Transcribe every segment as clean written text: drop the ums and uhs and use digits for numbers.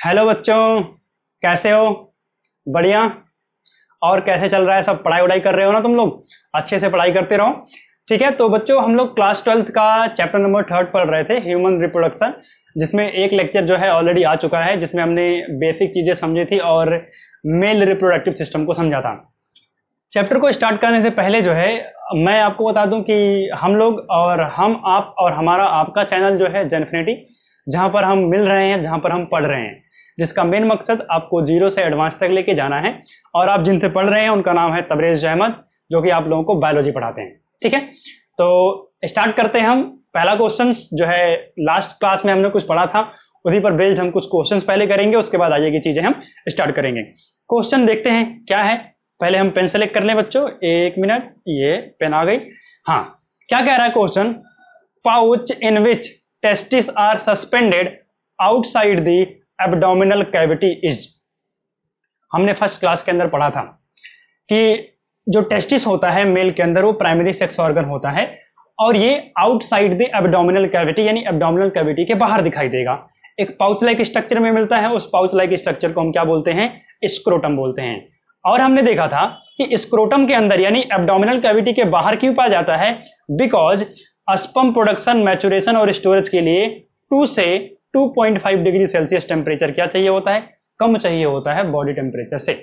Hello बच्चों, कैसे हो? बढ़िया। और कैसे चल रहा है सब? पढ़ाई वढ़ाई कर रहे हो ना तुम लोग? अच्छे से पढ़ाई करते रहो, ठीक है। तो बच्चों, हम लोग क्लास 12th का चैप्टर नंबर 3 पढ़ रहे थे, ह्यूमन रिप्रोडक्शन, जिसमें एक लेक्चर जो है ऑलरेडी आ चुका है, जिसमें हमने बेसिक चीजें समझी थी और मेल रिप्रोडक्टिव सिस्टम को समझा था। चैप्टर को स्टार्ट करने से पहले जो है मैं आपको बता दूं कि हम लोग और हम आप और हमारा आपका चैनल जो है जेनफिनिटी, जहां पर हम मिल रहे हैं, जहां पर हम पढ़ रहे हैं, जिसका मेन मकसद आपको जीरो से एडवांस तक लेके जाना है। और आप जिनसे पढ़ रहे हैं उनका नाम है तबरेज अहमद, जो कि आप लोगों को बायोलॉजी पढ़ाते हैं, ठीक है। तो स्टार्ट करते हैं हम। पहला क्वेश्चन जो है लास्ट क्लास में हमने कुछ पढ़ा था, उसी पर बेस्ड हम कुछ क्वेश्चंस पहले करेंगे, उसके बाद आगे की चीजें हम स्टार्ट करेंगे। क्वेश्चन देखते हैं क्या है। पहले हम पेन सेलेक्ट कर लें बच्चों, एक मिनट। ये पेन आ गई। हाँ, क्या कह रहा है question? Pouch in which testis are suspended outside the abdominal cavity is. हमने फर्स्ट क्लास के अंदर पढ़ा था कि जो टेस्टिस होता है मेल के अंदर, वो प्राइमरी सेक्स ऑर्गन होता है और ये आउटसाइड द एब्डोमिनल कैविटी, यानी एब्डोमिनल कैविटी के बाहर दिखाई देगा। एक पाउच लाइक स्ट्रक्चर में मिलता है। उस पाउच लाइक स्ट्रक्चर को हम क्या बोलते हैं? स्क्रोटम बोलते हैं। और हमने देखा था कि स्क्रोटम के अंदर यानी एब्डोमिनल कैविटी के बाहर क्यों पाया जाता है? बिकॉज स्पर्म प्रोडक्शन, मैचुरेशन और स्टोरेज के लिए 2 से 2.5 डिग्री सेल्सियस टेम्परेचर क्या चाहिए होता है? कम चाहिए होता है बॉडी टेम्परेचर से।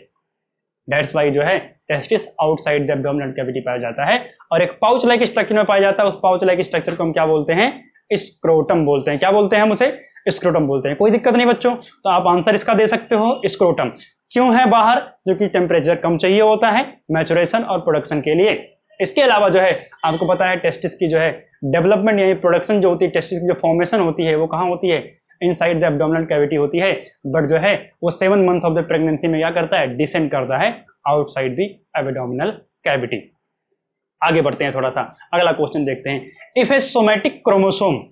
दैट्स वाई जो है testis outside the abdominal cavity पाया जाता है और एक पाउच लाइक स्ट्रक्चर में पाया जाता है। उस पाउच लाइक स्ट्रक्चर को हम क्या बोलते हैं? स्क्रोटम बोलते हैं। क्या बोलते हैं हम उसे? स्क्रोटम बोलते हैं। कोई दिक्कत नहीं बच्चों, तो आप आंसर इसका दे सकते हो स्क्रोटम। क्यों है बाहर? जो कि टेम्परेचर कम चाहिए होता है मैचुरेशन और प्रोडक्शन के लिए। इसके अलावा जो है आपको पता है टेस्टिस की जो है डेवलपमेंट यानी प्रोडक्शन जो होती है, टेस्टिस की जो फॉर्मेशन होती है, वो कहाँ होती है? इनसाइड द एब्डोमिनल कैविटी होती है। बट जो है वो 7 मंथ ऑफ द प्रेगनेंसी में क्या करता है? डिसेंड करता है आउटसाइड द एब्डोमिनल कैविटी। आगे बढ़ते हैं थोड़ा सा, अगला क्वेश्चन देखते हैं। If A somatic chromosome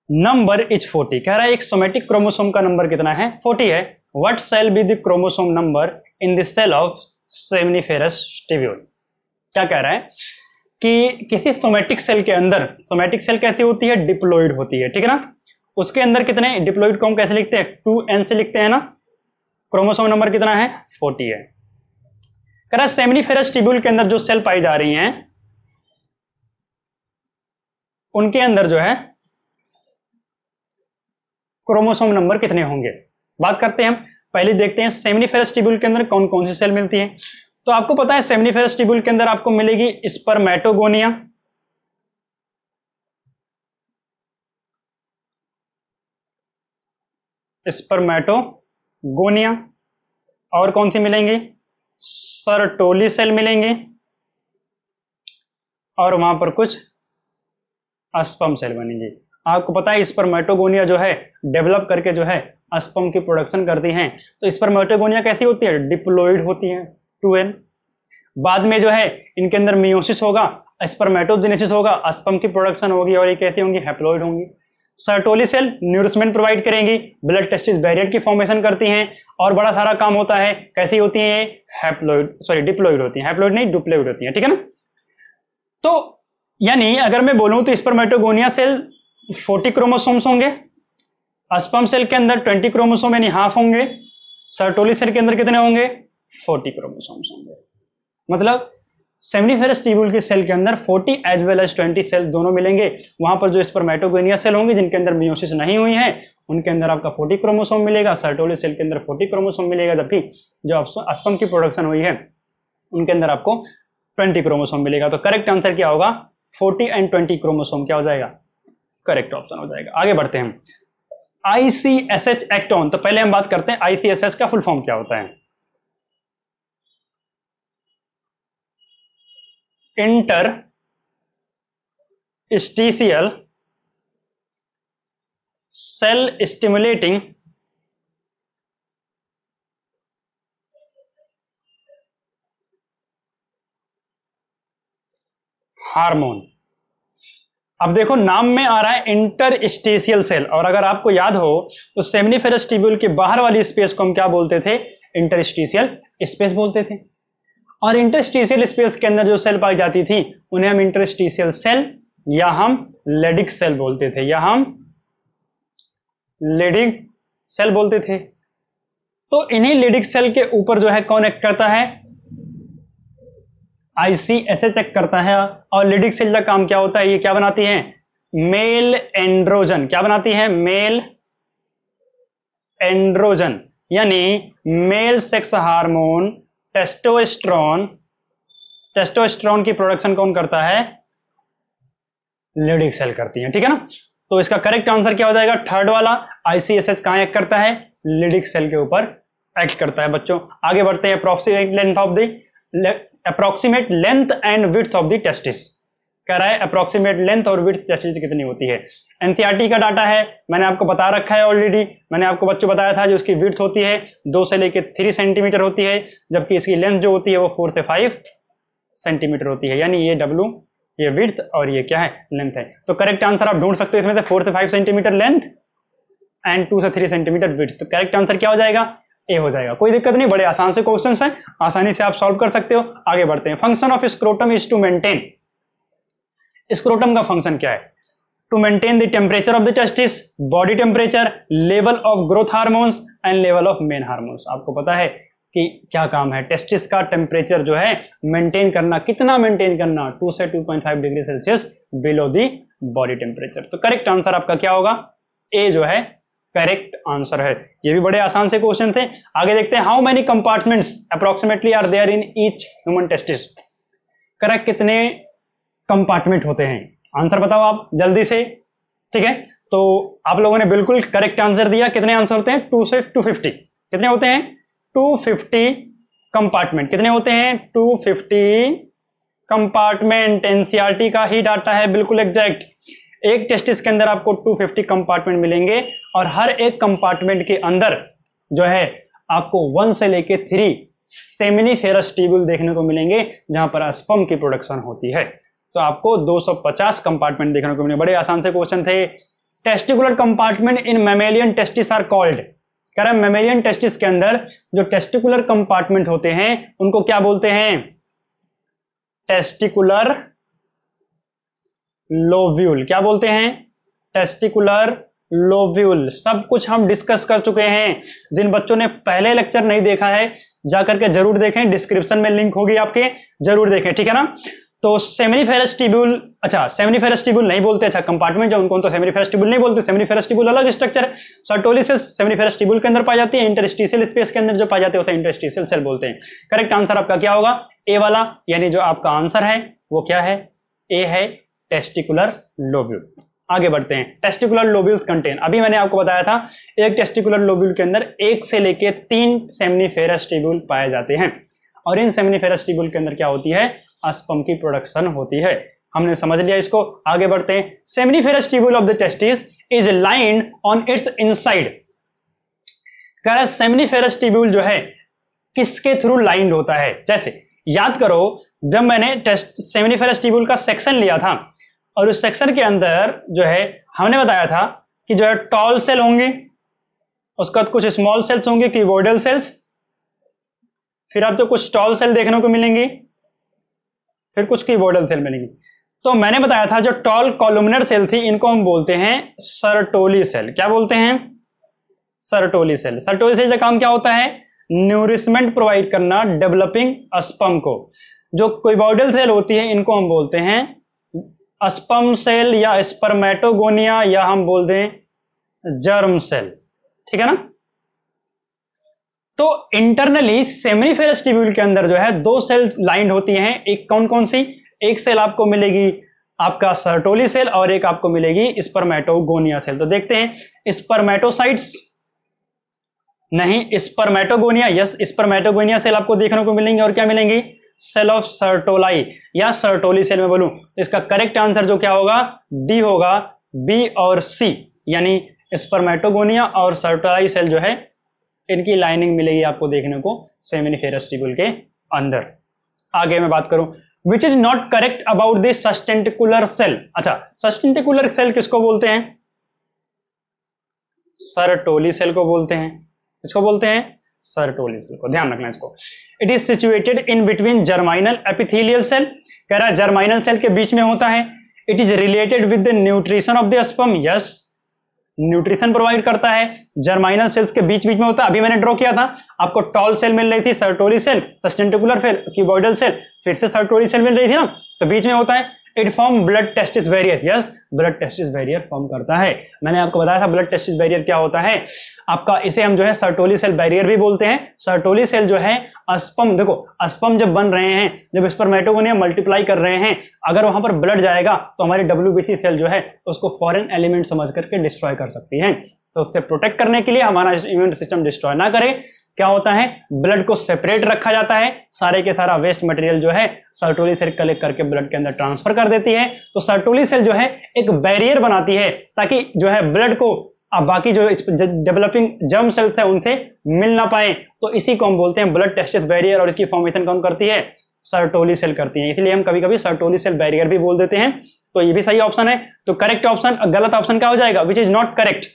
number is 40, कह रहा है एक सोमैटिक क्रोमोसोम का नंबर कितना है? 40 है। What shall be the chromosome number in the cell of seminiferous tubule. क्या कह रहा है कि किसी सोमैटिक सेल के अंदर, सोमैटिक सेल कैसी होती है? डिप्लॉइड होती है, ठीक है ना। उसके अंदर कितने डिप्लॉइड को हम कैसे लिखते हैं? 2n से लिखते हैं ना। क्रोमोसोम नंबर कितना है? 40 है। कह रहा है सेमनीफेरस टिब्यूल के अंदर जो सेल पाई जा रही हैं उनके अंदर जो है क्रोमोसोम नंबर कितने होंगे? बात करते हैं हम। पहले देखते हैं सेमनीफेरस टिब्यूल के अंदर कौन कौन सी सेल मिलती है। तो आपको पता है सेमनीफेरस टिब्यूल के अंदर आपको मिलेगी स्पर्मेटोगोनिया, स्पर्मेटोगोनिया, और कौन सी मिलेंगी? सर्टोली सेल मिलेंगे, और वहां पर कुछ स्पर्म सेल बनेंगे। आपको पता है स्पर्मेटोगोनिया जो है डेवलप करके जो है स्पर्म की प्रोडक्शन करती हैं। तो स्पर्मेटोगोनिया कैसी होती है? डिप्लॉइड होती है, 2n। बाद में जो है इनके अंदर मियोसिस होगा, स्पर्मेटोजेनेसिस होगा, स्पर्म की प्रोडक्शन होगी और ये कैसी होंगी? हैप्लॉइड होंगी। सर्टोली सेल न्यूरिशमेंट प्रोवाइड करेंगी, ब्लड टेस्टिस बैरियर की फॉर्मेशन करती हैं और बड़ा सारा काम होता है। कैसी होती है? हैप्लॉइड, सॉरी डिप्लॉइड होती है, हैप्लॉइड नहीं डिप्लॉइड होती है, ठीक है ना। तो यानी अगर मैं बोलूं तो स्पर्मेटोगोनिया सेल 40 क्रोमोसोम्स होंगे, स्पर्म सेल के अंदर 20 क्रोमोसोम यानी हाफ होंगे, सर्टोली सेल के अंदर कितने होंगे? 40 क्रोमोसोम्स होंगे। मतलब सेमनीफेरस टिब्यूल की सेल के अंदर 40 एज वेल एज 20 सेल दोनों मिलेंगे। वहां पर जो स्पर्मेटोगोनिया सेल होंगे जिनके अंदर मियोसिस नहीं हुई है, उनके अंदर आपका 40 क्रोमोसोम मिलेगा, सर्टोली सेल के अंदर 40 क्रोमोसोम मिलेगा, जबकि जो स्पर्म की प्रोडक्शन हुई है उनके अंदर आपको 20 क्रोमोसोम मिलेगा। तो करेक्ट आंसर क्या होगा? 40 एंड 20 क्रोमोसोम क्या हो जाएगा? करेक्ट ऑप्शन हो जाएगा। आगे बढ़ते हैं। ICSH एक्टोन। तो पहले हम बात करते हैं ICSH का फुल फॉर्म क्या होता है। Interstitial cell stimulating hormone. अब देखो नाम में आ रहा है इंटरस्टेशियल सेल, और अगर आपको याद हो तो सेमनीफेरस टिब्यूल के बाहर वाली स्पेस को हम क्या बोलते थे? इंटरस्टेशियल स्पेस बोलते थे। और इंटरस्टेशियल स्पेस के अंदर जो सेल पाई जाती थी उन्हें हम इंटरस्टेशियल सेल या हम लेडिक सेल बोलते थे, या हम लीडिंग सेल बोलते थे। तो इन्हीं लीडिंग सेल के ऊपर जो है कौन एक्ट करता है, ICSH चेक करता है। और लीडिंग सेल का काम क्या होता है, ये क्या बनाती है, मेल एंड्रोजन। क्या बनाती है, मेल एंड्रोजन, यानी male sex hormone testosterone. Testosterone की प्रोडक्शन कौन करता है, लीडिंग सेल करती है, ठीक है ना। तो इसका करेक्ट आंसर क्या हो जाएगा, थर्ड वाला। ICSH कहां एक्ट करता है, लीडिंग सेल के ऊपर एक्ट करता है। बच्चों आगे बढ़ते हैं। Approximate length and width of the testis. कह रहा है अप्रोक्सीमेट लेंथ और विड्थ टेस्टिस कितनी होती है। एनसीईआरटी का डाटा है, मैंने आपको बता रखा है ऑलरेडी। मैंने आपको बच्चों बताया था जो इसकी विड्थ होती है 2 से लेकर 3 सेंटीमीटर होती है, जबकि इसकी लेंथ जो होती है वो 4 से 5 सेंटीमीटर होती है। यानी ये W, ये विड्थ और ये क्या है, लेंथ है। तो करेक्ट आंसर आप ढूंढ सकते हो इसमें से 4 से 5 सेंटीमीटर लेंथ एंड 2 से 3 सेंटीमीटर विड्थ। तो करेक्ट आंसर क्या हो जाएगा, ए हो जाएगा। कोई दिक्कत नहीं, बड़े आसान से क्वेश्चंस हैं, आसानी से आप सॉल्व कर सकते हो। आगे बढ़ते हैं। Function of scrotum is to maintain. Scrotum का फंक्शन क्या है, to maintain the temperature of the testis, body temperature, level of growth hormones and level of men hormones. आपको पता है कि क्या काम है, टेस्टिस का टेम्परेचर जो है मेंटेन करना। कितना मेंटेन करना, 2 से 2.5 degree Celsius below the body temperature. तो करेक्ट आंसर आपका क्या होगा, ए जो है करेक्ट आंसर है। ये भी बड़े आसान से क्वेश्चन थे। आगे देखते हैं। How many compartments approximately are there in each human testis. Correct, कितने कंपार्टमेंट होते हैं, आंसर बताओ आप जल्दी से, ठीक है। तो आप लोगों ने बिल्कुल करेक्ट आंसर दिया। कितने आंसर होते हैं, 2 से 250। कितने होते हैं, 250 कंपार्टमेंट। कितने होते हैं, 250 कंपार्टमेंट। एनसीईआरटी का ही डाटा है, बिल्कुल एग्जैक्ट। एक टेस्टिस के अंदर आपको 250 कंपार्टमेंट मिलेंगे और हर एक कंपार्टमेंट के अंदर जो है आपको 1 से लेके 3 सेमिनिफेरस ट्यूब्यूल देखने को मिलेंगे, जहां पर स्पर्म की प्रोडक्शन होती है। तो आपको 250 कंपार्टमेंट देखने को मिलेंगे। बड़े आसान से क्वेश्चन थे। Testicular compartment in mammalian testis are called. कह रहा है मैमेलियन टेस्टिस के अंदर जो टेस्टिकुलर कंपार्टमेंट होते हैं उनको क्या बोलते हैं, टेस्टिकुलर लोब्यूल। क्या बोलते हैं, टेस्टिकुलर लोब्यूल। सब कुछ हम डिस्कस कर चुके हैं। जिन बच्चों ने पहले लेक्चर नहीं देखा है जाकर के जरूर देखें, डिस्क्रिप्शन में लिंक होगी आपके, जरूर देखें, ठीक है ना। तो सेमिनिफेरस ट्यूब्यूल, अच्छा सेमिनिफेरस ट्यूब्यूल नहीं बोलते, अच्छा कंपार्टमेंट जो उनको तो सेमिनिफेरस ट्यूब्यूल नहीं बोलते। सेमिनिफेरस ट्यूब्यूल अलग स्ट्रक्चर है। सर्टोली सेल सेमिनिफेरस ट्यूब्यूल के अंदर पाई जाती है, इंटरस्टिशियल स्पेस के अंदर जो पाई जाती है उसे इंटरस्टिशियल सेल बोलते हैं। करेक्ट आंसर आपका क्या होगा, ए वाला, यानी जो आपका आंसर है वो क्या है, ए है, टेस्टिकुलर लोब्यूल। आगे बढ़ते हैं। टेस्टिकुलर लोब्यूल्स कंटेन, अभी मैंने आपको बताया था एक टेस्टिकुलर लोब्यूल के अंदर 1 से लेके 3 सेमिनिफेरस ट्यूब्यूल पाए जाते हैं और इन सेमिनिफेरस ट्यूब्यूल के अंदर क्या होती है, स्पर्म की प्रोडक्शन होती है। हमने समझ लिया इसको। आगे बढ़ते हैं। Seminiferous tubule of the testis is lined on it's inside. कह रहा है सेमिनिफेरस ट्यूब्यूल जो है किसके थ्रू लाइंड होता है। जैसे याद करो जब मैंने सेमिनिफेरस ट्यूब्यूल का सेक्शन लिया था और उस सेक्शन के अंदर जो है हमने बताया था कि जो है टॉल सेल होंगे, उसके बाद कुछ स्मॉल सेल्स होंगे, क्यूबॉइडल सेल्स, फिर आपको कुछ टॉल सेल देखने को मिलेंगी, फिर कुछ क्यूबॉइडल सेल मिलेंगी। तो मैंने बताया था जो टॉल कॉलुमिनर सेल थी इनको हम बोलते हैं सर्टोली सेल। क्या बोलते हैं, सर्टोली सेल। सर्टोली सेल का काम क्या होता है, न्यूरिशमेंट प्रोवाइड करना डेवलपिंग स्पर्म को। जो क्यूबॉइडल सेल होती है इनको हम बोलते हैं स्पर्म सेल या स्पर्मेटोगोनिया या हम बोल दें जर्म सेल, ठीक है ना। तो इंटरनली सेमिनिफेरस ट्यूब्यूल के अंदर जो है 2 सेल लाइंड होती हैं। एक कौन कौन सी, एक सेल आपको मिलेगी आपका सर्टोली सेल और एक आपको मिलेगी स्पर्मेटोगोनिया सेल। तो देखते हैं स्पर्मेटोसाइट्स नहीं, स्पर्मेटोगोनिया, यस स्पर्मेटोगोनिया सेल आपको देखने को मिलेंगे और क्या मिलेंगी, सेल ऑफ सर्टोलाई या सर्टोली सेल में बोलूं तो इसका करेक्ट आंसर जो क्या होगा, डी होगा, बी और सी, यानी स्पर्मेटोगोनिया और सर्टोलाई सेल जो है इनकी लाइनिंग मिलेगी आपको देखने को सेमिनिफेरस ट्यूब्यूल के अंदर। आगे मैं बात करूं which is not correct about the sustentacular cell. अच्छा सस्टेंटिकुलर सेल किसको बोलते हैं, सर्टोली सेल को बोलते हैं। इसको बोलते हैं सर्टोली सेल को, ध्यान रखना इसको। It is situated in between germinal epithelial cell. कह रहा है जर्माइनल सेल के बीच में होता है। It is related with the nutrition of the sperm, yes nutrition provide करता है, जर्माइनल सेल्स के बीच बीच में होता है। अभी मैंने ड्रॉ किया था आपको, टॉल सेल मिल रही थी, सर्टोरी सेल, सस्टेंटिकुलर सेल, क्यूबॉइडल सेल, फिर से सर्टोरी सेल मिल रही थी ना, तो बीच में होता है। It form blood testis barrier, yes blood testis barrier form करता है। मैंने आपको बताया था ब्लड टेस्टिस बैरियर क्या होता है आपका, इसे हम जो है सर्टोली सेल बैरियर भी बोलते हैं। सर्टोली सेल जो है अस्पर्म, देखो अस्पर्म जब बन रहे हैं, जब स्पर्मेटोगोनिया मल्टीप्लाई कर रहे हैं, अगर वहां पर ब्लड जाएगा तो हमारी WBC सेल जो है उसको फॉरेन एलिमेंट समझ करके डिस्ट्रॉय कर सकती है। तो उससे प्रोटेक्ट करने के लिए, हमारा इम्यून सिस्टम डिस्ट्रॉय ना करे, क्या होता है ब्लड को सेपरेट रखा जाता है, सारे के सारा वेस्ट मटेरियल जो है सर्टोली सेल कलेक्ट करके ब्लड के अंदर ट्रांसफर कर देती है। तो सर्टोली सेल जो है एक बैरियर बनाती है ताकि जो है ब्लड को अब बाकी जो डेवलपिंग जर्म सेल्स है उनसे मिल ना पाए। तो इसी को हम बोलते हैं ब्लड टेस्टिस बैरियर, और इसकी फॉर्मेशन कौन करती है, सर्टोली सेल करती है। इसलिए हम कभी कभी सर्टोली सेल बैरियर भी बोल देते हैं। तो ये भी सही ऑप्शन है। तो करेक्ट ऑप्शन, गलत ऑप्शन क्या हो जाएगा, विच इज नॉट करेक्ट।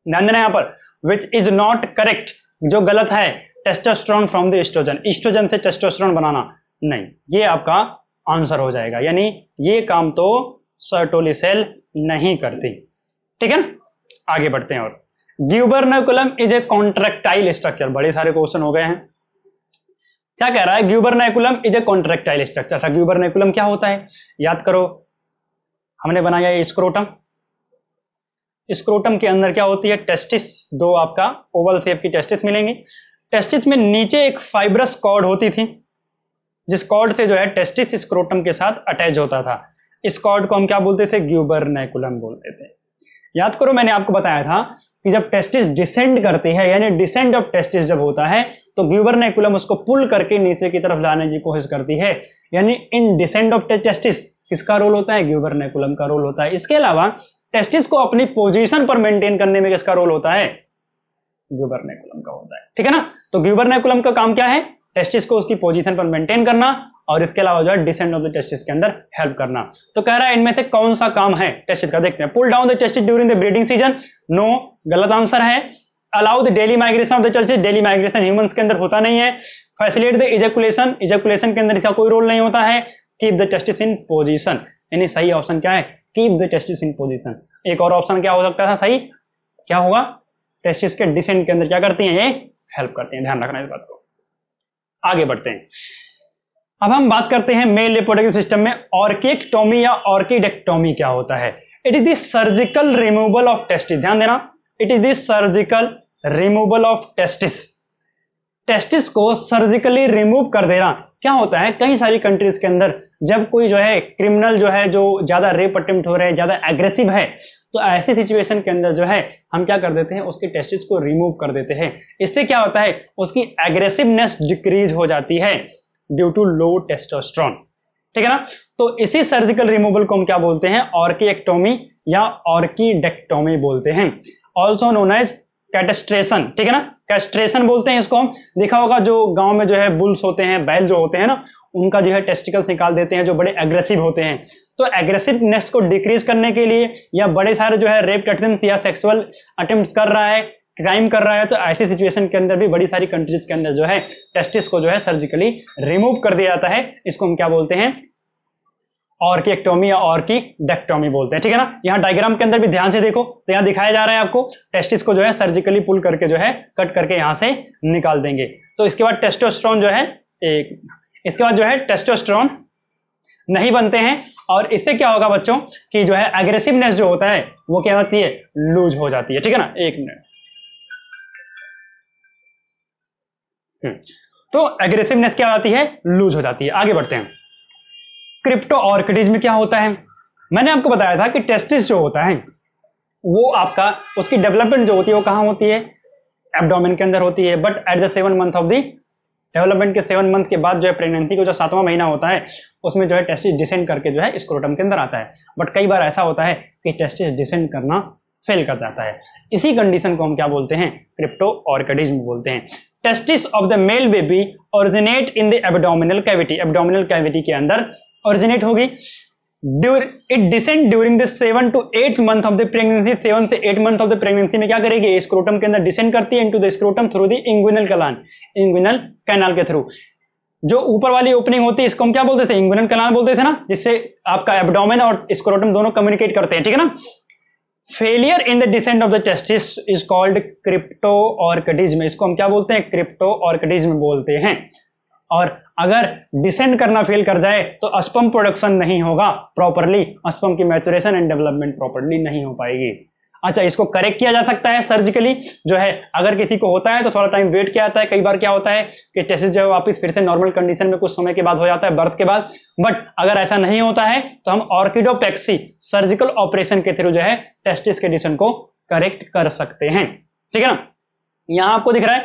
ध्यान देना यहां पर, विच इज नॉट करेक्ट, जो गलत है, testosterone from the estrogen, estrogen से टेस्टोस्टेरोन बनाना नहीं, ये आपका आंसर हो जाएगा। यानी ये काम तो सर्टोली सेल नहीं करती। ठीक है, आगे बढ़ते हैं। और ग्यूबरनैकुलम इज ए कॉन्ट्रैक्टाइल स्ट्रक्चर, बड़े सारे क्वेश्चन हो गए हैं। क्या कह रहा है, ग्यूबरनैकुलम इज ए कॉन्ट्रैक्टाइल स्ट्रक्चर। था ग्यूबरनैकुलम क्या होता है, याद करो, हमने बनाया ये स्क्रोटम। स्क्रोटम के अंदर क्या होती है, टेस्टिस, दो आपका ओवल शेप की टेस्टिस मिलेंगी। टेस्टिस में नीचे एक फाइब्रस कॉर्ड होती थी, जिस कॉर्ड से जो है टेस्टिस स्क्रोटम के साथ अटैच होता था। इस कॉर्ड को हम क्या बोलते थे, ग्यूबरनैकुलम बोलते थे। याद करो, मैंने आपको बताया था कि जब टेस्टिस डिसेंड करती है, यानी डिसेंड ऑफ टेस्टिस जब होता है, तो ग्यूबरनैकुलम उसको पुल करके नीचे की तरफ लाने की कोशिश करती है। यानी इन डिसेंड ऑफ टेस्टिस किसका रोल होता है, ग्यूबरनैकुलम का रोल होता है। इसके अलावा टेस्टिस को अपनी पोजीशन पर मेंटेन करने में किसका रोल होता है, ग्यूबरनैकुलम का होता है। ठीक है ना। तो ग्यूबरनैकुलम का काम क्या है, टेस्टिस को उसकी पोजीशन पर मेंटेन करना, और इसके अलावा जो है डिसेंड ऑफ द टेस्टिस के अंदर हेल्प करना। तो कह रहा है इनमें से कौन सा काम है टेस्टिस का, देखते हैं। Pull down the testis during the breeding season, no, गलत आंसर है। Allow the daily migration of the testis, daily migration humans के अंदर होता नहीं है। फैसिलिटेट द इजैकुलेशन, इजैकुलेशन के अंदर इसका कोई रोल नहीं होता है। Keep the testis in position, यानी सही ऑप्शन क्या है, keep the testis in position. एक और ऑप्शन क्या हो सकता था सही, क्या होगा, टेस्टिस के डिसेंड के अंदर क्या करती हैं, ये हेल्प करती हैं। ध्यान रखना इस बात को। आगे बढ़ते हैं। अब हम बात करते हैं मेल रिप्रोडक्टिव सिस्टम में ऑर्किएक्टोमी या ऑर्किडेक्टोमी क्या होता है। It is the surgical removal of testis, ध्यान देना, it is the surgical removal of testis. Testis को सर्जिकली रिमूव कर देना। क्या होता है, कई सारी कंट्रीज के अंदर जब कोई जो है क्रिमिनल जो है, जो ज्यादा रेप अटेम्प्ट हो रहे हैं, ज्यादा एग्रेसिव है, तो ऐसी सिचुएशन के अंदर जो है हम क्या कर देते हैं, उसकी टेस्टिस को रिमूव कर देते हैं। इससे क्या होता है, उसकी एग्रेसिवनेस डिक्रीज हो जाती है ड्यू टू लो टेस्टोस्टेरोन। ठीक है ना। तो इसी सर्जिकल रिमूवल को हम क्या बोलते हैं, ऑर्किएक्टोमी या ऑर्किडेक्टोमी बोलते हैं, ऑल्सो नोन एज कैस्ट्रेशन। ठीक है ना, कैस्ट्रेशन बोलते हैं इसको हम। देखा होगा जो गांव में जो है बुल्स होते हैं, बैल जो होते हैं ना, उनका जो है टेस्टिकल्स निकाल देते हैं, जो बड़े एग्रेसिव होते हैं। तो एग्रेसिवनेस को डिक्रीज करने के लिए, या बड़े सारे जो है रेप अटेम्प्ट्स या सेक्सुअल अटेम्प्ट्स कर रहा है, क्राइम कर रहा है, तो ऐसी सिचुएशन के अंदर भी बड़ी सारी कंट्रीज के अंदर जो है टेस्टिस को जो है सर्जिकली रिमूव कर दिया जाता है। इसको हम क्या बोलते हैं, ऑर्किएक्टोमी या ऑर्किडेक्टोमी बोलते हैं। ठीक है ना। यहाँ डायग्राम के अंदर भी ध्यान से देखो, तो यहाँ दिखाया जा रहा है आपको, टेस्टिस को जो है सर्जिकली पुल करके जो है कट करके यहाँ से निकाल देंगे। तो इसके बाद टेस्टोस्टेरोन जो है इसके बाद जो है टेस्टोस्टेरोन नहीं बनते हैं, और इससे क्या होगा बच्चों कि जो है एग्रेसिवनेस जो होता है वो क्या होती है, लूज हो जाती है। ठीक है ना, एक मिनट। तो एग्रेसिवनेस क्या आती है, लूज हो जाती है। आगे बढ़ते हैं। क्रिप्टो ऑर्किडीज में क्या होता है, मैंने आपको बताया था कि टेस्टिस जो होता है वो आपका, उसकी डेवलपमेंट जो होती है वो कहां होती है, एब्डोमेन के अंदर होती है। But at the 7 month of the development के 7 मंथ के बाद जो है प्रेगनेंसी को जो 7वां महीना होता है उसमें जो है टेस्टिस डिसेंड करके जो है स्क्रोटम के अंदर आता है। बट कई बार ऐसा होता है कि टेस्टिस डिसेंड करना फेल कर जाता है। इसी कंडीशन को हम क्या बोलते हैं, क्रिप्टो ऑर्किडिज्म बोलते हैं। Testis of the male baby originate in the abdominal cavity, abdominal cavity के अंदर ओरिजिनेट होगी। It descend during the 7 to 8 month of the pregnancy, 7 से 8 मंथ ऑफ द प्रेगनेंसी में क्या करेगी, स्क्रोटम के अंदर डिसेंड करती है into the scrotum through the inguinal canal, inguinal canal के थ्रू। जो ऊपर वाली ओपनिंग होती है इसको हम क्या बोलते थे, इंग्विनल कैनाल बोलते थे ना, जिससे आपका एब्डोमेन और स्क्रोटम दोनों कम्युनिकेट करते हैं। ठीक है ना। Failure in the descent of the testis is called cryptorchidism. इसको हम क्या बोलते हैं? क्रिप्टो ऑर्किडिज्म बोलते हैं। और अगर डिसेंड करना फेल कर जाए तो स्पर्म प्रोडक्शन नहीं होगा प्रॉपरली, स्पर्म की मैच्योरेशन एंड डेवलपमेंट प्रॉपरली नहीं हो पाएगी। अच्छा, इसको करेक्ट किया जा सकता है सर्जिकली जो है। अगर किसी को होता है तो थोड़ा टाइम वेट किया जाता है। कई बार क्या होता है कि टेस्टिस जो है वापस फिर से नॉर्मल कंडीशन में कुछ समय के बाद हो जाता है, बर्थ के बाद। बट अगर ऐसा नहीं होता है तो हम ऑर्किडोपेक्सी सर्जिकल ऑपरेशन के थ्रू जो है टेस्टिस के डिसेंट को करेक्ट कर सकते हैं। ठीक है ना? यहां आपको दिख रहा है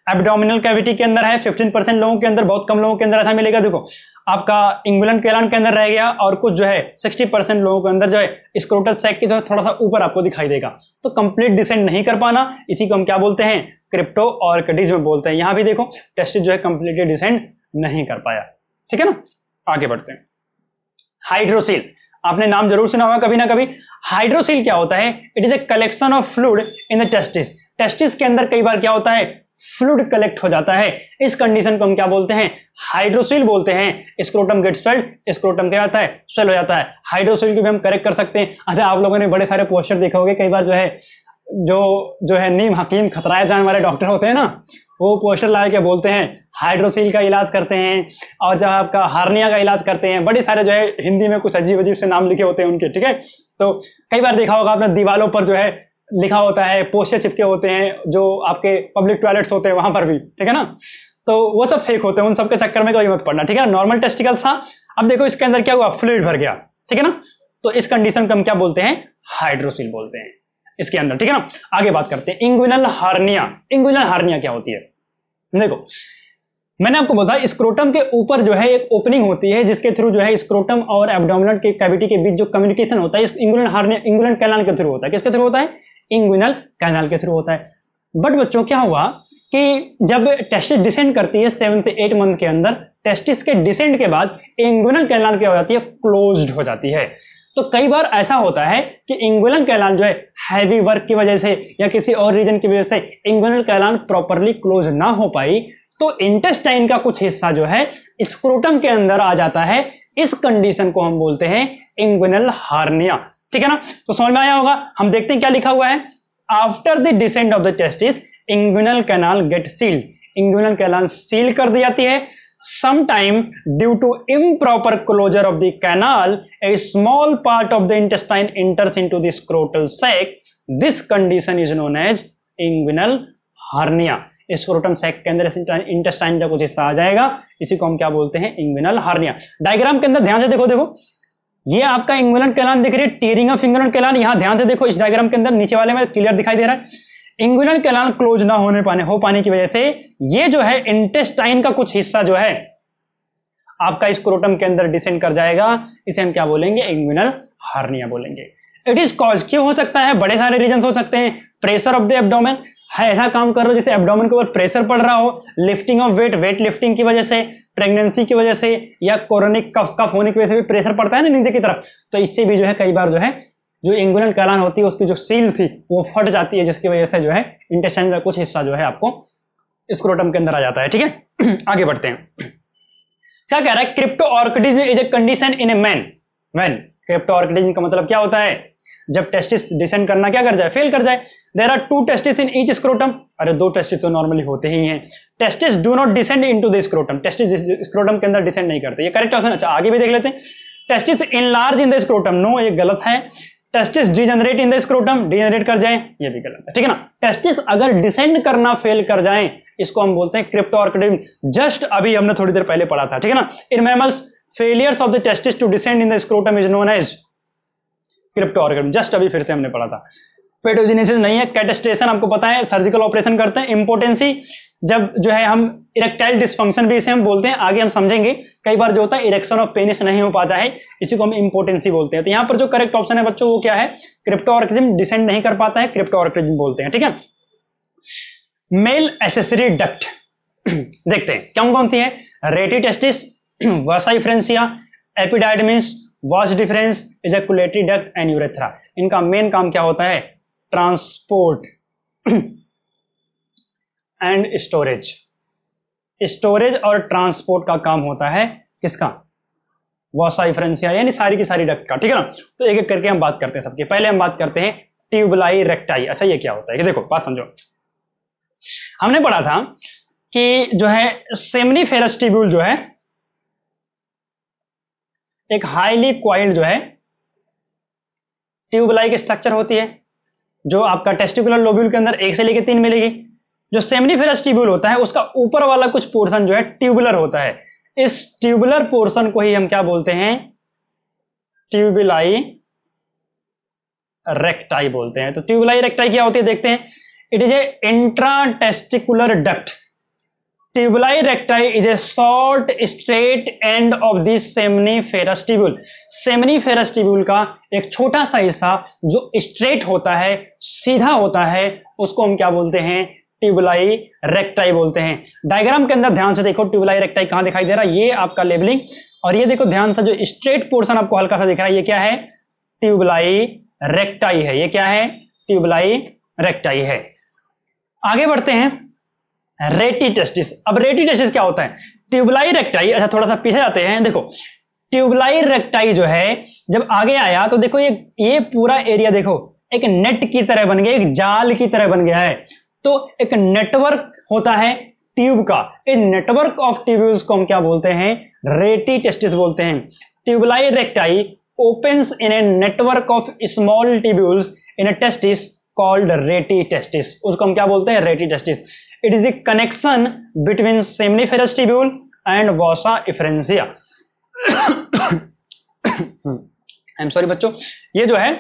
एब्डोमिनल कैविटी के अंदर है 15% लोगों के अंदर, बहुत कम लोगों के अंदर ऐसा मिलेगा। देखो आपका इंगुलन कैलान के अंदर रह गया, और कुछ जो है 60% लोगों के अंदर जो है स्क्रोटल सैक की जो थोड़ा सा ऊपर आपको दिखाई देगा। तो कंप्लीट डिसेंड नहीं कर पाना, इसी को हम क्या बोलते हैं? क्रिप्टो ऑर्किडिज्म बोलते हैं। यहां भी देखो टेस्टिस जो है कंप्लीटली डिसेंड नहीं कर पाया। ठीक है ना? आगे बढ़ते हैं। हाइड्रोसील, आपने नाम जरूर सुना होगा कभी ना कभी। हाइड्रोसील क्या होता है? It is a collection of fluid in the testis. Testis के अंदर कई बार क्या होता है? फ्लूइड कलेक्ट हो जाता है। इस कंडीशन को हम क्या बोलते हैं? हाइड्रोसील बोलते हैं। स्क्रोटम गेट स्वेल्ड, स्क्रोटम क्या आता है? स्वेल हो जाता है। हाइड्रोसील को भी हम करेक्ट कर सकते हैं। अच्छा, आप लोगों ने बड़े सारे पोस्टर देखे होंगे कई बार जो है जो है नीम हकीम खतराए जान वाले डॉक्टर होते हैं ना, वो पोस्टर ला के बोलते हैं हाइड्रोसील का इलाज करते हैं, और जब आपका हार्निया का इलाज करते हैं। बड़े सारे जो है हिंदी में कुछ अजीब अजीब से नाम लिखे होते हैं उनके। ठीक है, तो कई बार देखा होगा आपने दीवालों पर जो है लिखा होता है, पोस्टर चिपके होते हैं जो आपके पब्लिक टॉयलेट्स होते हैं वहां पर भी। ठीक है ना? तो वो सब फेक होते हैं, उन सब के चक्कर में कोई मत पड़ना। ठीक है, नॉर्मल टेस्टिकल्स था। अब देखो इसके अंदर क्या हुआ? फ्लूइड भर गया। ठीक है ना? तो इस कंडीशन को हम क्या बोलते हैं? हाइड्रोसील बोलते हैं इसके अंदर। ठीक है ना? आगे बात करते हैं इंग्विनल हार्निया। इंग्विनल हार्निया क्या होती है? देखो मैंने आपको बोला स्क्रोटम के ऊपर जो है एक ओपनिंग होती है जिसके थ्रू जो है स्क्रोटम और एब्डोमिनल के कैविटी के बीच जो कम्युनिकेशन होता है इंग्विनल हार्निया इंग्विनल कैनाल के थ्रू होता है। किसके थ्रू होता है? इंग्विनल कैनाल के थ्रू होता है। बट बच्चों क्या हुआ कि जब टेस्टिस डिसेंड करती है 7 से 8 मंथ के अंदर, टेस्टिस के डिसेंड के बाद इंग्विनल कैनाल क्या हो जाती है? क्लोज्ड हो जाती है। तो कई बार ऐसा होता है कि इंग्विनल कैनाल जो है हैवी वर्क की वजह से या किसी और रीजन की वजह से इंग्विनल कैनाल प्रॉपरली क्लोज ना हो पाई, तो इंटेस्टाइन का कुछ हिस्सा जो है स्क्रोटम के अंदर आ जाता है। इस कंडीशन को हम बोलते हैं इंग्विनल हार्निया। ठीक है ना? तो समझ में आया होगा। हम देखते हैं क्या लिखा हुआ है। After the descent of the testis inguinal canal get sealed. Inguinal canal seal कर दी जाती है। Sometime due to improper closure of the canal, a small part of the intestine enters into the scrotal sac. This condition is known as inguinal hernia. Scrotum sac के अंदर intestine का कुछ हिस्सा आ जाएगा, इसी को हम क्या बोलते हैं? Inguinal hernia. डायग्राम के अंदर ध्यान से देखो ये आपका इंग्विनल कैनाल दिख रही है, टीयरिंग ऑफ इंग्विनल कैनाल। यहां ध्यान से देखो इस डायग्राम के अंदर नीचे वाले में क्लियर दिखाई दे रहा है। इंग्विनल कैनाल क्लोज ना हो पाने की वजह से ये जो है इंटेस्टाइन का कुछ हिस्सा जो है आपका स्क्रोटम के अंदर डिसेंड कर जाएगा। इसे हम क्या बोलेंगे? इंग्विनल हार्निया बोलेंगे। इट इज कॉज क्यों हो सकता है? बड़े सारे रीजन हो सकते हैं। प्रेशर ऑफ द एब्डोमेन, है ऐसा काम कर रहे हो जैसे एब्डोमेन के ऊपर प्रेशर पड़ रहा हो, लिफ्टिंग ऑफ वेट लिफ्टिंग की वजह से, प्रेगनेंसी की वजह से, या कोरोनिक कफ होने की वजह से भी प्रेशर पड़ता है ना नीचे की तरफ। तो इससे भी जो है कई बार जो है जो इंग्विनल कैनाल होती है उसकी जो सील थी वो फट जाती है, जिसकी वजह से जो है इंटेस्टाइन का कुछ हिस्सा जो है आपको स्क्रोटम के अंदर आ जाता है। ठीक है, आगे बढ़ते हैं। क्या कह रहा है? Cryptorchidism is a condition in a man when. Cryptorchidism का मतलब क्या होता है? जब टेस्टिस डिसेंड करना क्या कर जाए? फेल कर जाए। There are 2 testis in each scrotum. अरे 2 टेस्टिस तो नॉर्मली होते ही हैं। Testis do not descend into the scrotum. Testis scrotum के अंदर डिसेंड नहीं करते। ये करेक्ट ऑप्शन। अच्छा, आगे भी देख लेते हैं। Testis enlarge in the scrotum. No, ये गलत है। Testis degenerate in the scrotum. Degenerate कर जाए, ये भी गलत है। ठीक है ना? टेस्टिस अगर डिसेंड करना फेल कर जाए, इसको हम बोलते हैं क्रिप्टो ऑर्किडिज्म। जस्ट अभी हमने थोड़ी देर पहले पढ़ा था। ठीक है ना? In mammals failures of the testis to descend in the scrotum is known as cryptorchidism. Just अभी फिर से हमने पढ़ा था। पेडोजेनेसिस नहीं है। कैटेस्ट्रेशन आपको पता है, सर्जिकल ऑपरेशन करते हैं। इंपोर्टेंसी जब जो है हम इरेक्टाइल डिस्फंक्शन भी इसे हम बोलते हैं, आगे हम समझेंगे। कई बार जो होता है इरेक्शन ऑफ पेनिस नहीं हो पाता है, इसी को हम इंपोर्टेंसी बोलते हैं। तो यहां पर जो करेक्ट ऑप्शन है बच्चों वो क्या है? क्रिप्टो ऑर्किडिज्म डिसेंड नहीं कर पाता है, क्रिप्टो ऑर्किडिज्म बोलते हैं। ठीक है, मेल एसेसरी डक्ट देखते हैं कौन कौन सी है। Rete testis, vasa efferentia, epididymis, vas deferens, ejaculatory duct and urethra. इनका मेन काम क्या होता है? Transport and storage. स्टोरेज और ट्रांसपोर्ट का काम होता है किसका? वसाइफ्रेंसिया, यानी सारी की सारी डक्ट का। ठीक है ना? तो एक एक करके हम बात करते हैं सबके। पहले हम बात करते हैं ट्यूबुलाई रेक्टाई। अच्छा ये क्या होता है, कि देखो बात समझो, हमने पढ़ा था कि जो है सेमनीफेरस ट्यूब्यूल जो है एक हाईली क्वाइल्ड जो है ट्यूबुलाई की स्ट्रक्चर होती है, जो आपका टेस्टिकुलर लोब्यूल के अंदर 1 से लेकर 3 मिलेगी। जो सेमनीफेरस ट्यूब्यूल होता है उसका ऊपर वाला कुछ पोर्शन जो है ट्यूबुलर होता है। इस ट्यूबुलर पोर्शन को ही हम क्या बोलते हैं, ट्यूबुलाई रेक्टाई बोलते हैं। तो ट्यूबुलाई रेक्टाई क्या होती है देखते हैं। It is a intratesticular duct. Tubuli recti is a short straight end of the seminiferous tubule. Seminiferous tubule का एक छोटा सा हिस्सा जो स्ट्रेट होता है, सीधा होता है, उसको हम क्या बोलते हैं, ट्यूबुलाई रेक्टाई बोलते हैं। डायग्राम के अंदर ध्यान से देखो ट्यूबुलाई रेक्टाई कहां दिखाई दे रहा है, ये आपका लेबलिंग, और ये देखो ध्यान से जो स्ट्रेट पोर्शन आपको हल्का सा दिख रहा है, ये क्या है, ट्यूबुलाई रेक्टाई है। ये क्या है, ट्यूबुलाई रेक्टाई है। आगे बढ़ते हैं, रेटी टेस्टिस। अब रेटी टेस्टिस क्या होता है, ट्यूबुलाई रेक्टाई। अच्छा थोड़ा सा पीछे जाते हैं, देखो ट्यूबुलाई रेक्टाई जो है जब आगे आया तो देखो ये पूरा एरिया देखो एक नेट की तरह बन गया, एक जाल की तरह बन गया है। तो एक नेटवर्क होता है ट्यूब का, इन नेटवर्क ऑफ ट्यूब्यूल्स को हम क्या बोलते हैं, रेटी टेस्टिस बोलते हैं। ट्यूबुलाई recti opens in a network of small tubules in a testis called reti testis। उसको हम क्या बोलते हैं, रेटी testis. It is the connection between seminiferous tubule and वसा एफरेंसिया। आई एम सॉरी बच्चों, ये जो है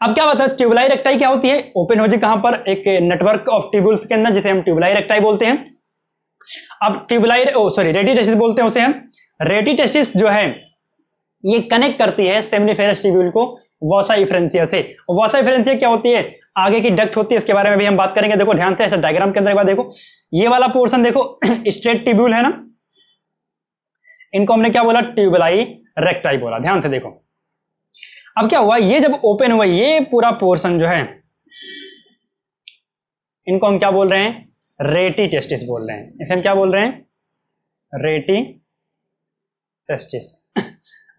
अब क्या बता, ट्यूबुलाई रेक्टाई क्या होती है, ओपन हो जी कहां पर, एक नेटवर्क ऑफ ट्यूब्यूल्स के अंदर, जिसे हम ट्यूबुलाई रेक्टाई बोलते हैं। अब ट्यूबुलाई रेटी टेस्टिस बोलते हैं उसे हम। रेटी टेस्टिस जो है ये कनेक्ट करती है सेमनीफेरस ट्यूब्यूल को वसा एफरेंसिया से। वसा एफरेंसिया क्या होती है, आगे की डक्ट होती है, इसके बारे में भी हम बात करेंगे। देखो ध्यान से, ऐसा डायग्राम के अंदर एक बार देखो, ये वाला पोर्शन देखो स्ट्रेट ट्यूब्यूल है ना, इनको हमने क्या बोला, ट्यूबुलाई रेक्टाई बोला। ध्यान से देखो अब क्या हुआ, ये जब ओपन हुआ ये पूरा पोर्शन जो है, इनको हम क्या बोल रहे हैं, रेटी टेस्टिस बोल रहे हैं। इसे हम क्या बोल रहे हैं, रेटी टेस्टिस।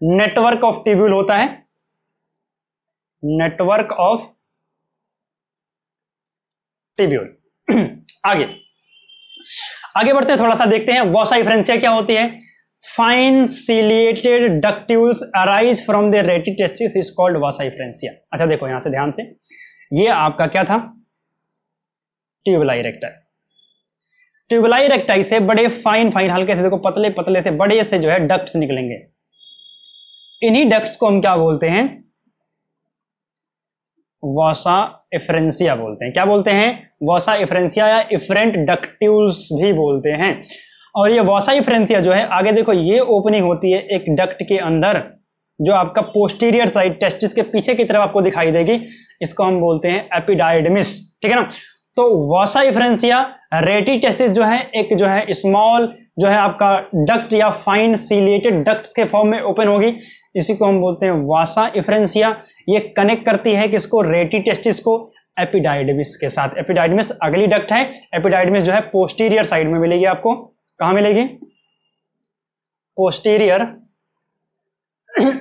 नेटवर्क ऑफ ट्यूब्यूल होता है, नेटवर्क ऑफ ट्यूब्यूल। आगे बढ़ते हैं, थोड़ा सा देखते हैं वसा एफरेंसिया क्या होती है। Fine ciliated ductules arise from the rete testis is called vasa efferentia. अच्छा देखो यहां से ध्यान से, ये आपका क्या था, ट्यूबुलाई रेक्टाई। ट्यूबुलाई रेक्टाई से बड़े फाइन हल्के से देखो पतले पतले से बड़े से जो है डक्ट्स निकलेंगे। इन्हीं डक्ट्स को हम क्या बोलते हैं, वसा एफरेंसिया बोलते हैं। क्या बोलते हैं, वसा एफरेंसिया या इफरेंट डक्ट्यूल्स भी बोलते हैं। और ये वसा एफरेंसिया जो है, आगे देखो ये ओपनिंग होती है एक डक्ट के अंदर, जो आपका पोस्टीरियर साइड टेस्टिस के पीछे की तरफ आपको दिखाई देगी, इसको हम बोलते हैं एपिडाइडमिस। ठीक है ना। तो वसा एफरेंसिया रेटी टेस्टिस जो है एक जो है स्मॉल जो है आपका डक्ट या फाइन सीलिएटेड डक्ट्स के फॉर्म में ओपन होगी, इसी को हम बोलते हैं वसा एफरेंसिया। ये कनेक्ट करती है किसको, रेटी टेस्टिस को एपिडाइडमिस के साथ। एपिडाइडमिस अगली डक्ट है, एपिडाइडमिस जो है पोस्टीरियर साइड में मिलेगी आपको। कहां मिलेगी, posterior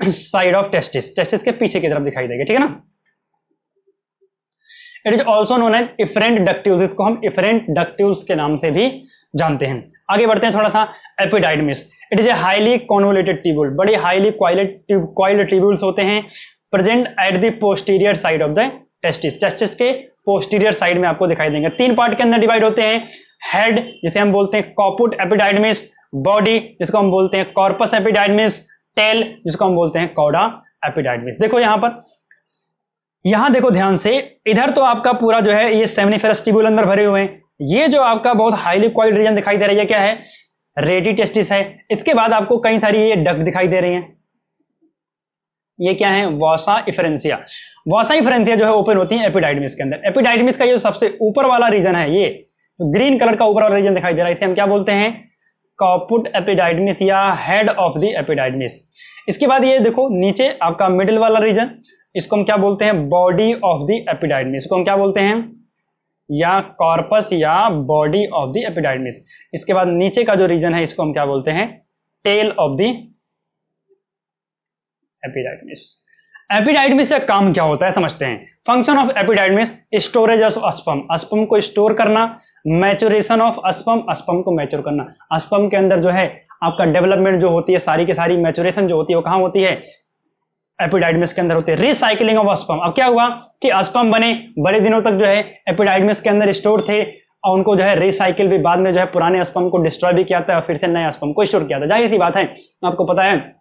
side of testis, testis के पीछे की तरफ दिखाई देगी। ठीक है ना। It is also known as efferent ductules, इसको हम इफरेंट डक्ट्यूल्स के नाम से भी जानते हैं। आगे बढ़ते हैं थोड़ा सा, epididymis. It is a highly convoluted tubule, बड़ी हाईली क्वाइल्ड ट्यूब्यूल्स होते हैं, present at the posterior side of the testis. Testis के पोस्टीरियर साइड में आपको दिखाई देंगे। 3 पार्ट के अंदर डिवाइड होते हैं, हेड जिसे हम बोलते हैं कॉपुट एपिडाइडमिस, बॉडी जिसको हम बोलते हैं कॉर्पस एपिडाइडमिस, टेल जिसको हम बोलते हैं कॉडा एपिडाइडमिस। देखो यहां देखो ध्यान से, इधर तो आपका पूरा जो है ये सेमनीफेरस ट्यूब्यूल अंदर भरे हुए हैं। ये जो आपका बहुत हाईली क्वाइल्ड रीजन दिखाई दे रही है क्या है, रेटी टेस्टिस है। इसके बाद आपको कई सारी ये डक्ट दिखाई दे रही हैं, ये क्या है, वसा एफरेंसिया। वसा एफरेंसिया जो है ओपन होती है एपिडाइडमिस के अंदर। एपिडाइडमिस का ये सबसे ऊपर वाला रीजन है, ये ग्रीन कलर का ऊपर वाला रीजन दिखाई दे रहा है, इसे हम क्या बोलते हैं, कॉपुट एपिडाइडमिस या हेड ऑफ द एपिडाइडमिस। इसके बाद ये देखो नीचे आपका मिडिल वाला रीजन, इसको हम क्या बोलते हैं, बॉडी ऑफ द एपिडाइडमिस। इसको हम क्या बोलते हैं, या कॉर्पस या बॉडी ऑफ द एपिडाइडमिस। इसके बाद नीचे का जो रीजन है इसको हम क्या बोलते हैं, tail of the epididymis. Epididymis का काम क्या होता है समझते हैं। Function of epididymis, storage of sperm, sperm को स्टोर करना, मैच्योरेशन ऑफ अस्पर्म, अस्पर्म को मैच्योर करना। अस्पर्म के अंदर जो है आपका डेवलपमेंट जो होती है सारी की सारी, मैच्योरेशन जो होती है वो कहां होती है, एपिडाइडमिस के अंदर होती है। रिसाइकलिंग ऑफ अस्पर्म, अब क्या हुआ कि अस्पर्म बने, बड़े दिनों तक जो है एपिडाइडमिस के अंदर स्टोर थे और उनको जो है रिसाइकिल भी, बाद में जो है पुराने अस्पर्म को डिस्ट्रॉय भी किया था और फिर से नए अस्पर्म को स्टोर किया था। जाहिर सी बात है, आपको पता है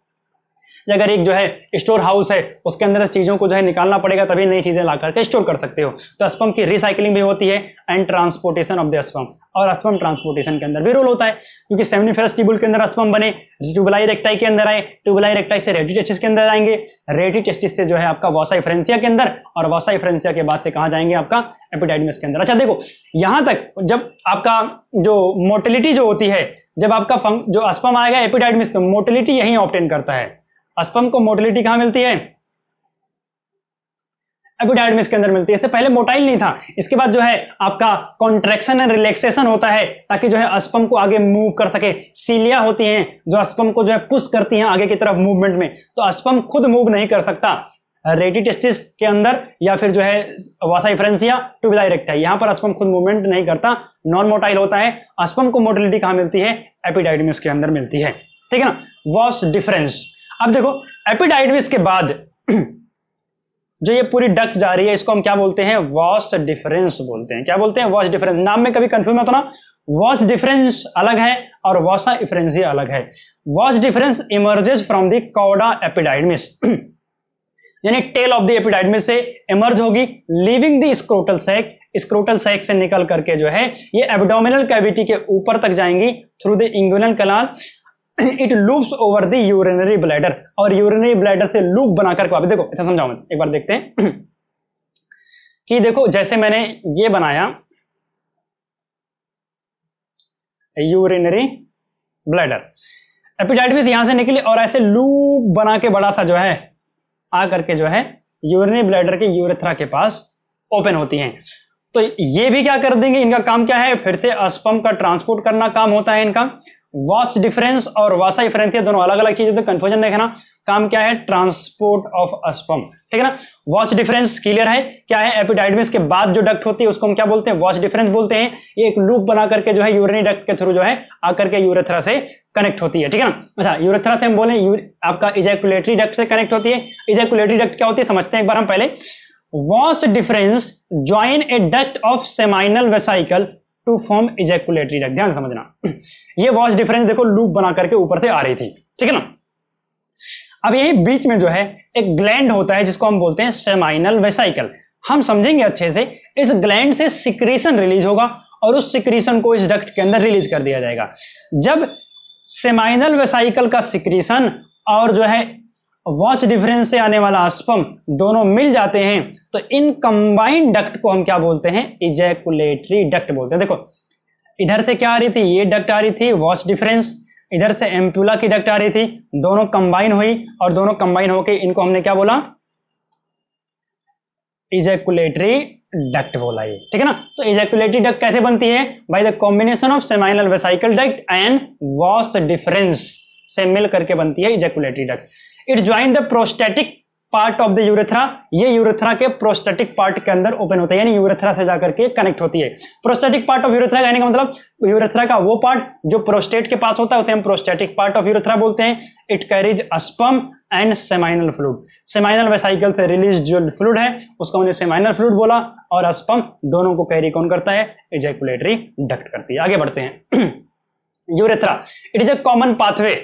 अगर एक जो है स्टोर हाउस है उसके अंदर चीजों को जो है निकालना पड़ेगा तभी नई चीजें ला करके स्टोर कर सकते हो। तो अस्पर्म की रिसाइकलिंग भी होती है and transportation of the a sperm, और अस्पर्म ट्रांसपोर्टेशन के अंदर भी रोल होता है, क्योंकि सेमिनिफेरस ट्यूबुल के अंदर अस्पर्म बने, ट्यूबुलाई रेक्टाई के अंदर आए, ट्यूबुलाई रेक्टाई से रेटिटेस्टिस के अंदर जाएंगे, रेटिटेस्टिस से जो है आपका वसा इफ्रेंसिया के अंदर, और वसा इफ्रेंसिया के बाद से कहां जाएंगे आपका एपिडाइडमिस के अंदर। अच्छा देखो यहां तक जब आपका जो मोटिलिटी जो होती है, जब आपका जो अस्पर्म आएगा एपिडाइडमिस, तो मोटिलिटी यही ऑब्टेन करता है। अस्पर्म को मोटिलिटी कहां मिलती है, एपिडाइडमिस के अंदर मिलती है। इससे पहले मोटाइल नहीं था, इसके बाद जो है आपका कॉन्ट्रैक्शन एंड रिलैक्सेशन होता है ताकि जो है अस्पर्म को आगे मूव कर सके। सीलिया होती हैं जो अस्पर्म को जो है पुश करती हैं आगे की तरफ मूवमेंट में, तो अस्पर्म खुद मूव नहीं कर सकता रेटिटेस्टिस के अंदर या फिर जो है वासा इफ्रेंसिया, ट्यूबुलाई रेक्टाई, यहां पर अस्पर्म खुद मूवमेंट नहीं करता, नॉन मोटाइल होता है। अस्पर्म को मोटिलिटी कहां मिलती है, एपिडाइडमिस के अंदर मिलती है, ठीक है ना। वॉस डिफरेंस, अब देखो एपिडाइडमिस के बाद जो ये पूरी डक्ट जा रही है इसको हम क्या बोलते हैं, वॉस डिफरेंस बोलते हैं। क्या बोलते हैं, वॉस डिफरेंस। नाम में कभी कंफ्यूज मत होना, वॉस डिफरेंस अलग है और वॉसा इफ्रेंसिया अलग है। Vas deferens emerges from the cauda epididymis, यानी टेल ऑफ द एपिडाइडमिस से इमर्ज होगी, leaving the scrotal sac, scrotal sac से निकल करके जो है ये एब्डोमिनल कैविटी के ऊपर तक जाएंगी through the inguinal canal, it loops over the urinary bladder, और यूरिनरी ब्लैडर से लूप बनाकर वापस, देखो ऐसा समझाऊं, एक बार देखते हैं कि देखो जैसे मैंने ये बनाया यूरिनरी ब्लैडर, एपिडाइडमिस यहां से निकली और ऐसे लूप बना के बड़ा सा जो है आ करके जो है यूरिनरी ब्लैडर के यूरेथ्रा के पास ओपन होती हैं। तो ये भी क्या कर देंगे, इनका काम क्या है, फिर से अस्पर्म का ट्रांसपोर्ट करना काम होता है इनका। वॉस डिफरेंस और वासा इफ्रेंसिया दोनों अलग अलग चीजें, तो कंफ्यूजन देखना, काम क्या है, ट्रांसपोर्ट ऑफ अस्पर्म, ठीक है ना। वॉस डिफरेंस क्लियर है क्या है, एपिडाइडमिस के बाद जो डक्ट होती है उसको हम क्या बोलते हैं, वॉस डिफरेंस बोलते हैं। ये एक लूप बना करके जो है यूरिनरी डक्ट के थ्रू जो है आकर के यूरेथ्रा से कनेक्ट होती है, ठीक है ना। अच्छा यूरेथ्रा से हम बोले आपका इजैकुलेटरी डक्ट से कनेक्ट होती है। इजैकुलेटरी डक्ट क्या होती है समझते हैं एक बार हम पहले। Vas deferens join a duct of seminal vesicle to form ejaculatory duct, ध्यान समझना। ये वॉस डिफरेंस देखो लूप बना करके ऊपर से आ रही थी, ठीक है ना। अब यही बीच में जो है एक ग्लैंड होता है जिसको हम बोलते हैं सेमाइनल वेसाइकल। हम समझेंगे अच्छे से, इस ग्लैंड से सिक्रीशन रिलीज होगा और उस सिक्रीशन को इस डक्ट के अंदर रिलीज कर दिया जाएगा। जब सेमाइनल वेसाइकल का सिक्रीशन और जो है वॉस डिफरेंस से आने वाला अस्पर्म दोनों मिल जाते हैं तो इन कंबाइंड डक्ट को हम क्या बोलते हैं, इजैकुलेटरी डक्ट बोलते हैं। देखो इधर से क्या आ रही थी, ये डक्ट आ रही थी वॉस डिफरेंस, इधर से एम्पुला की डक्ट आ रही थी, दोनों कंबाइन हुई और दोनों कंबाइन होकर इनको हमने क्या बोला, इजैकुलेटरी डक्ट बोला ये, ठीक है ना। तो इजैकुलेटरी डक्ट कैसे बनती है, by the combination of seminal vesicle duct and was difference से मिल करके बनती है ejaculatory duct. It join the prostatic part of the urethra, ये यूरेथ्रा के प्रोस्टेटिक पार्ट के अंदर ओपन होता है, यानी यूरेथ्रा से जाकर के कनेक्ट होती है। प्रोस्टेटिक पार्ट ऑफ यूरेथ्रा कहने का मतलब यूरेथ्रा का वो पार्ट जो प्रोस्टेट के पास होता है उसे हम प्रोस्टेटिक पार्ट ऑफ यूरेथ्रा बोलते हैं। It carries sperm and seminal fluid, seminal vesicle से रिलीज जो फ्लूइड है उसको हमने सेमाइनल फ्लूइड बोला, और अस्पर्म दोनों को कैरी कौन करता है, इजैकुलेटरी डक्ट करती है। आगे बढ़ते हैं। Urethra, it is a common pathway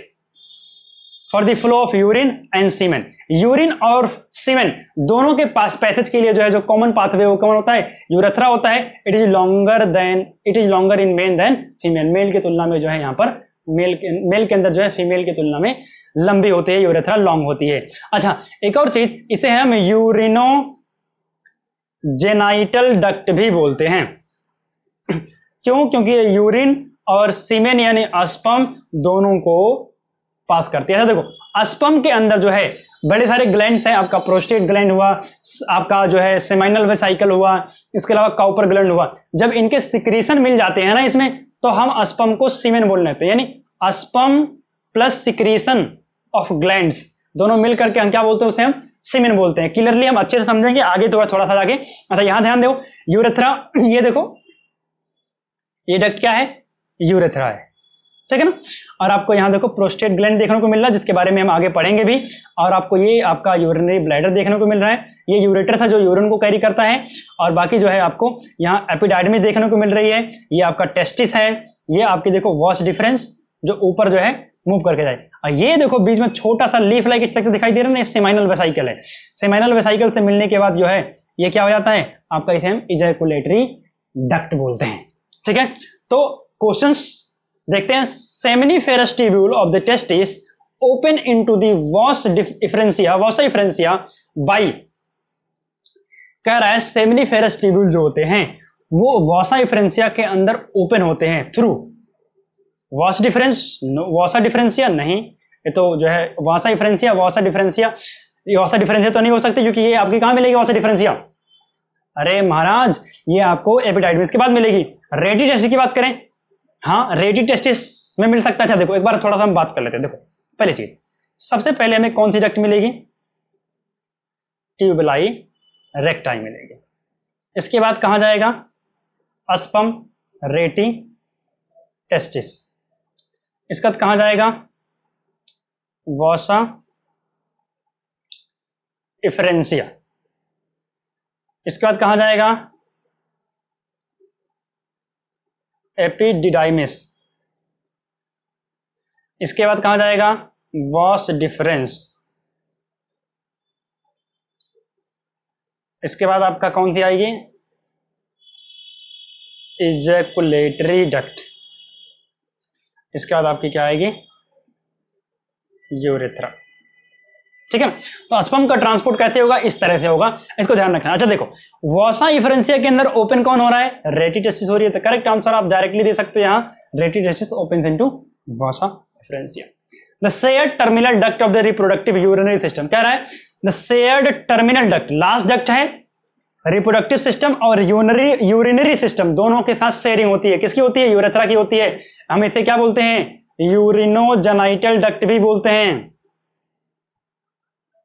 for the flow of urine and semen. Urine और सीमेन दोनों के पास पैसेज के लिए जो है जो कॉमन पाथवे वो कौन होता है, यूरेथ्रा होता है। It is longer in men than female, male की तुलना में जो है यहाँ पर मेल के अंदर जो है फीमेल की तुलना में लंबी होती है, यूरेथ्रा लॉन्ग होती है। अच्छा एक और चीज, इसे हम यूरिनो जेनाइटल डक्ट भी बोलते हैं। क्यों, क्योंकि यूरिन और सीमेन यानी अस्पर्म दोनों को पास करती है। देखो अस्पर्म के अंदर जो है बड़े सारे ग्लैंड्स हैं, आपका प्रोस्टेट ग्लैंड हुआ, आपका जो है सेमाइनल वेसाइकल हुआ, इसके अलावा काउपर ग्लैंड हुआ। जब इनके सिक्रीशन मिल जाते हैं ना इसमें, तो हम अस्पर्म को सीमेन बोल लेते हैं, यानी a sperm plus secretion of glands दोनों मिल करके हम क्या बोलते हैं, उसे हम सीमेन बोलते हैं। क्लियरली हम अच्छे से समझेंगे आगे थोड़ा सा जाके। अच्छा यहां ध्यान दो, यूरेथ्रा, ये देखो ये डक्ट क्या है, यूरेथ्रा है, ठीक है ना। और आपको यहां देखो प्रोस्टेट ग्लैंड देखने को मिल रहा है, जिसके बारे में हम आगे पढ़ेंगे भी। और आपको ये आपका यूरिनरी ब्लैडर देखने को मिल रहा है, ये यूरेटर्स है जो यूरिन को कैरी करता है। और बाकी जो है आपको यहाँ एपिडाइडमिस देखने को मिल रही है, ये आपका टेस्टिस है, ये आपकी देखो वॉस डिफरेंस जो ऊपर जो है मूव करके जाए। और ये देखो बीच में छोटा सा लीफ लाइक स्ट्रक्चर दिखाई दे रहा है ना, सेमाइनल वेसाइकल है। सेमाइनल वेसाइकल से मिलने के बाद जो है ये क्या हो जाता है आपका, इसे हम इजैकुलेटरी डक्ट बोलते हैं, ठीक है। तो क्वेश्चंस देखते हैं। Seminiferous tubule of the testis open into the वास डिफरेंशिया बाय, कह रहा है सेमिनिफेरस ट्यूब्यूल जो होते हैं वो वासा डिफरेंशिया के अंदर ओपन होते हैं थ्रू वासा डिफरेंशिया नहीं, ये तो जो है वासा डिफरेंशिया तो नहीं हो सकती, क्योंकि ये आपकी कहां मिलेगी वासा डिफरेंशिया, अरे महाराज ये आपको एपिडाइडमिस के बाद मिलेगी। रेडी टेस्टिस की बात करें, हाँ रेडी टेस्टिस में मिल सकता है। अच्छा देखो एक बार थोड़ा सा हम बात कर लेते हैं। देखो पहली चीज, सबसे पहले हमें कौन सी डक्ट मिलेगी, ट्यूबुलाई रेक्टाई मिलेगी। इसके बाद कहां जाएगा, अस्पम रेटी टेस्टिस। इसके बाद कहां जाएगा, वॉसा इफरेंशिया। इसके बाद कहां जाएगा, एपिडिडाइमिस। इसके बाद कहां जाएगा, वॉस डिफरेंस। इसके बाद आपका कौन सी आएगी, इजैकुलेटरी डक्ट। इसके बाद आपकी क्या आएगी, यूरेथ्रा, ठीक है ना। तो अस्पम का ट्रांसपोर्ट कैसे होगा, इस तरह से होगा, इसको ध्यान रखना। अच्छा देखो वॉसा इफरेंशिया के अंदर ओपन कौन हो रहा है, रेटी टेस्टिस हो रही है। तो करेक्ट आंसर आप डायरेक्टली दे सकते हो यहां, rete testis opens into vasa efferentia. The shared terminal duct of the reproductive urinary system, कह रहा है the shared terminal duct, last duct है, रिप्रोडक्टिव सिस्टम और यूरिनरी सिस्टम दोनों के साथ शेयरिंग होती है। किसकी होती है, यूरेथ्रा की होती है। हम इसे क्या बोलते हैं, यूरिनोजेनाइटल डक्ट भी बोलते हैं,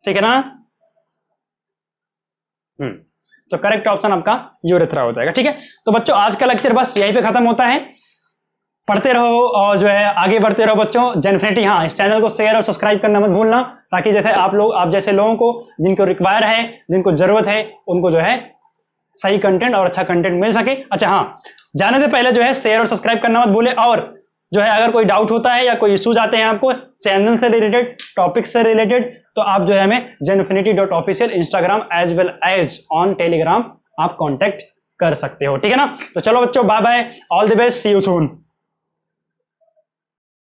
ठीक है ना। तो करेक्ट ऑप्शन आपका यूरेथ्रा हो जाएगा, ठीक है। तो बच्चों आज का लेक्चर बस यहीं पे खत्म होता है। पढ़ते रहो और जो है आगे बढ़ते रहो बच्चों। जेनफिनिटी, हाँ इस चैनल को शेयर और सब्सक्राइब करना मत भूलना, ताकि जैसे आप जैसे लोगों को जिनको रिक्वायर है, जिनको जरूरत है, उनको जो है सही कंटेंट और अच्छा कंटेंट मिल सके। अच्छा हाँ, जाने से पहले जो है शेयर और सब्सक्राइब करना मत भूले। और जो है अगर कोई डाउट होता है या कोई इश्यूज आते हैं आपको चैनल से रिलेटेड, टॉपिक से रिलेटेड, तो आप जो है हमें Genfinity official Instagram as well as on Telegram आप कॉन्टेक्ट कर सकते हो, ठीक है ना। तो चलो बच्चों, bye bye, all the best, see you soon.